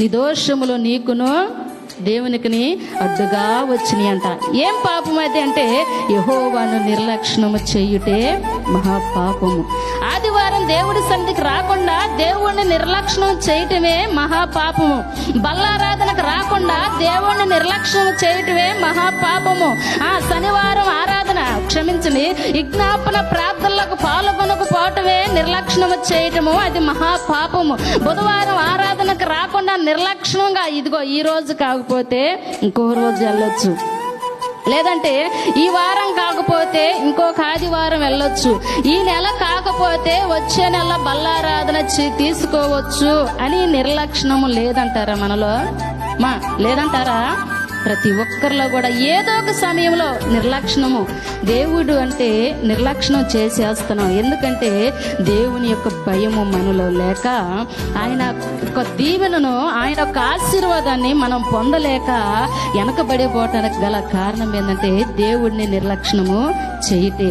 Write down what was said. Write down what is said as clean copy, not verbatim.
నీ దోషములు నీకును దేవునికిని అడ్డుగా వచ్చినాయి అంట. ఏం పాపం అది అంటే యెహోవాను నిర్లక్ష్యము చేయుటే మహాపాపము. ఆదివారం దేవుడి సన్నిధికి రాకుండా దేవుణ్ణి నిర్లక్ష్యం చేయటమే మహాపాపము. బల్లారాధనకు రాకుండా దేవుణ్ణి నిర్లక్ష్యం చేయటమే మహాపాపము. శనివారం ఆరాధన క్షమించండి విజ్ఞాపన ప్రార్థనలకు పాల్గొనకపోవటమే నిర్లక్ష్యము చేయటము, అది మహాపాపము. బుధవారం ఆరాధనకు రాకుండా నిర్లక్ష్యంగా ఇదిగో ఈ రోజు కాకపోతే ఇంకో రోజు వెళ్ళొచ్చు, లేదంటే ఈ వారం కాకపోతే ఇంకొక ఆదివారం వెళ్ళొచ్చు, ఈ నెల కాకపోతే వచ్చే నెల బల్లారాధన తీసుకోవచ్చు అని నిర్లక్ష్యము లేదంటారా మనలో? లేదంటారా? ప్రతి ఒక్కరిలో కూడా ఏదో ఒక సమయంలో నిర్లక్ష్యము. దేవుడు అంటే నిర్లక్ష్యం చేసేస్తున్నాం. ఎందుకంటే దేవుని యొక్క భయము మనలో లేక, ఆయన యొక్క దీవెనను, ఆయన యొక్క ఆశీర్వాదాన్ని మనం పొందలేక వెనకబడిపోవటానికి గల కారణం ఏంటంటే దేవుడిని నిర్లక్ష్యము చేయటే.